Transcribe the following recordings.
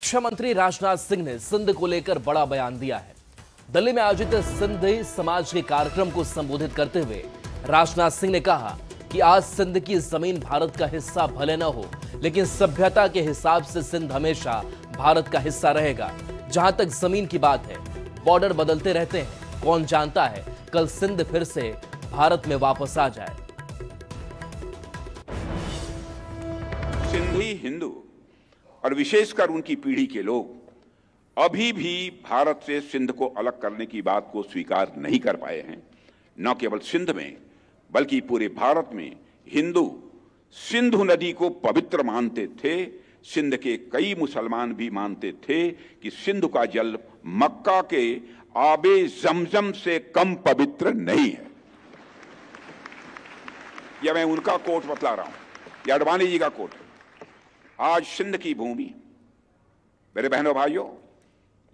रक्षा मंत्री राजनाथ सिंह ने सिंध को लेकर बड़ा बयान दिया है। दिल्ली में आयोजित सिंधी समाज के कार्यक्रम को संबोधित करते हुए राजनाथ सिंह ने कहा कि आज सिंध की जमीन भारत का हिस्सा भले न हो, लेकिन सभ्यता के हिसाब से सिंध हमेशा भारत का हिस्सा रहेगा। जहां तक जमीन की बात है, बॉर्डर बदलते रहते हैं, कौन जानता है कल सिंध फिर से भारत में वापस आ जाए। सिंधी हिंदू और विशेषकर उनकी पीढ़ी के लोग अभी भी भारत से सिंध को अलग करने की बात को स्वीकार नहीं कर पाए हैं। न केवल सिंध में बल्कि पूरे भारत में हिंदू सिंधु नदी को पवित्र मानते थे। सिंध के कई मुसलमान भी मानते थे कि सिंध का जल मक्का के आबे जमजम से कम पवित्र नहीं है। यह मैं उनका कोट बतला रहा हूं, यह अडवाणी जी का कोट है। आज सिंध की भूमि, मेरे बहनों भाइयों,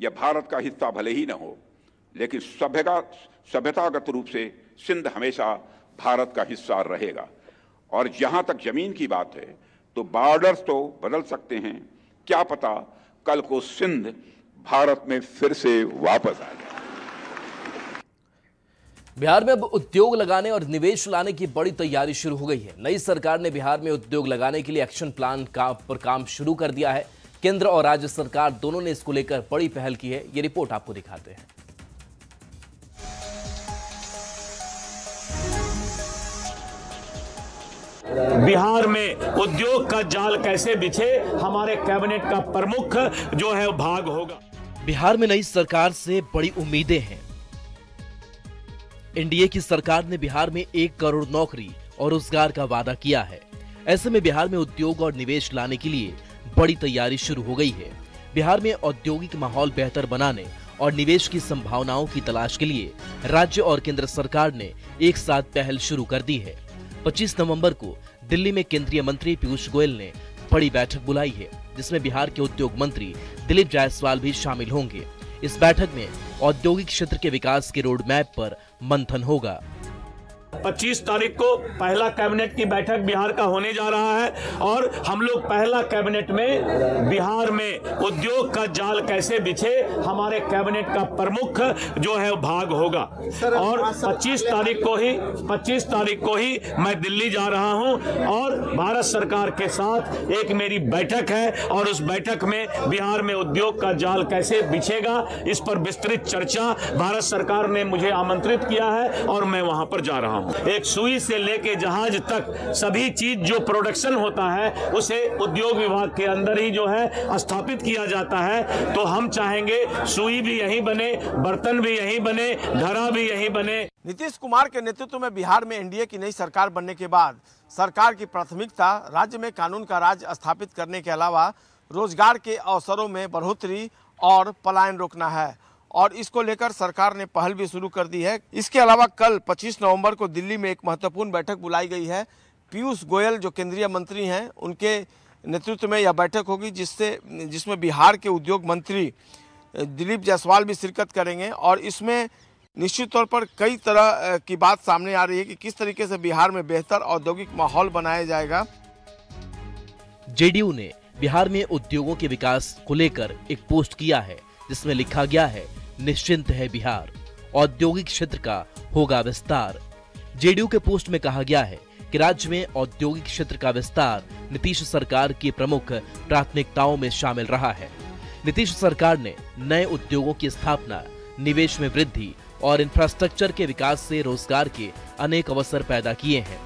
यह भारत का हिस्सा भले ही न हो, लेकिन सभ्यतागत रूप से सिंध हमेशा भारत का हिस्सा रहेगा। और जहां तक जमीन की बात है तो बॉर्डर्स तो बदल सकते हैं, क्या पता कल को सिंध भारत में फिर से वापस आ जाए। बिहार में अब उद्योग लगाने और निवेश लाने की बड़ी तैयारी शुरू हो गई है। नई सरकार ने बिहार में उद्योग लगाने के लिए एक्शन प्लान पर काम शुरू कर दिया है। केंद्र और राज्य सरकार दोनों ने इसको लेकर बड़ी पहल की है। ये रिपोर्ट आपको दिखाते हैं। बिहार में उद्योग का जाल कैसे बिछे, हमारे कैबिनेट का प्रमुख जो है भाग होगा। बिहार में नई सरकार से बड़ी उम्मीदें हैं। एनडीए की सरकार ने बिहार में 1 करोड़ नौकरी और रोजगार का वादा किया है। ऐसे में बिहार में उद्योग और निवेश लाने के लिए बड़ी तैयारी शुरू हो गई है। बिहार में औद्योगिक माहौल बेहतर बनाने और निवेश की संभावनाओं की तलाश के लिए राज्य और केंद्र सरकार ने एक साथ पहल शुरू कर दी है। 25 नवंबर को दिल्ली में केंद्रीय मंत्री पीयूष गोयल ने बड़ी बैठक बुलाई है, जिसमें बिहार के उद्योग मंत्री दिलीप जायसवाल भी शामिल होंगे। इस बैठक में औद्योगिक क्षेत्र के विकास के रोड मैप पर मंथन होगा। 25 तारीख को पहला कैबिनेट की बैठक बिहार का होने जा रहा है और हम लोग पहला कैबिनेट में बिहार में उद्योग का जाल कैसे बिछे, हमारे कैबिनेट का प्रमुख जो है भाग होगा। और 25 तारीख को ही मैं दिल्ली जा रहा हूं और भारत सरकार के साथ एक मेरी बैठक है और उस बैठक में बिहार में उद्योग का जाल कैसे बिछेगा, इस पर विस्तृत चर्चा भारत सरकार ने मुझे आमंत्रित किया है और मैं वहां पर जा रहा हूं। एक सुई से लेके जहाज तक सभी चीज जो प्रोडक्शन होता है उसे उद्योग विभाग के अंदर ही जो है स्थापित किया जाता है। तो हम चाहेंगे सुई भी यहीं बने, बर्तन भी यहीं बने, घड़ा भी यहीं बने। नीतीश कुमार के नेतृत्व में बिहार में एनडीए की नई सरकार बनने के बाद सरकार की प्राथमिकता राज्य में कानून का राज स्थापित करने के अलावा रोजगार के अवसरों में बढ़ोतरी और पलायन रोकना है और इसको लेकर सरकार ने पहल भी शुरू कर दी है। इसके अलावा कल 25 नवंबर को दिल्ली में एक महत्वपूर्ण बैठक बुलाई गई है। पीयूष गोयल जो केंद्रीय मंत्री हैं, उनके नेतृत्व में यह बैठक होगी जिसमें बिहार के उद्योग मंत्री दिलीप जायसवाल भी शिरकत करेंगे और इसमें निश्चित तौर पर कई तरह की बात सामने आ रही है कि किस तरीके से बिहार में बेहतर औद्योगिक माहौल बनाया जाएगा। जेडीयू ने बिहार में उद्योगों के विकास को लेकर एक पोस्ट किया है, जिसमें लिखा गया है, निश्चिंत है बिहार, औद्योगिक क्षेत्र का होगा विस्तार। जेडीयू के पोस्ट में कहा गया है कि राज्य में औद्योगिक क्षेत्र का विस्तार नीतीश सरकार की प्रमुख प्राथमिकताओं में शामिल रहा है। नीतीश सरकार ने नए उद्योगों की स्थापना, निवेश में वृद्धि और इंफ्रास्ट्रक्चर के विकास से रोजगार के अनेक अवसर पैदा किए हैं।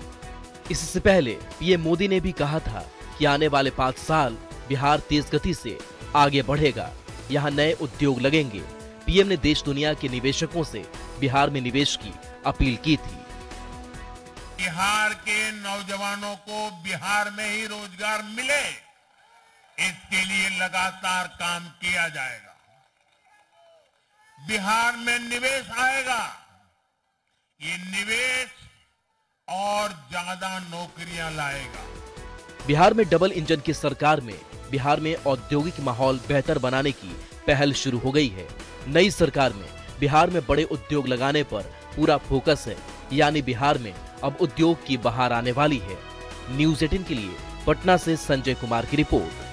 इससे पहले पीएम मोदी ने भी कहा था कि आने वाले 5 साल बिहार तेज गति से आगे बढ़ेगा, यहाँ नए उद्योग लगेंगे। पीएम ने देश दुनिया के निवेशकों से बिहार में निवेश की अपील की थी। बिहार के नौजवानों को बिहार में ही रोजगार मिले, इसके लिए लगातार काम किया जाएगा। बिहार में निवेश आएगा, ये निवेश और ज्यादा नौकरियां लाएगा। बिहार में डबल इंजन की सरकार में बिहार में औद्योगिक माहौल बेहतर बनाने की पहल शुरू हो गई है। नई सरकार में बिहार में बड़े उद्योग लगाने पर पूरा फोकस है, यानी बिहार में अब उद्योग की बहार आने वाली है। न्यूज़ 18 के लिए पटना से संजय कुमार की रिपोर्ट।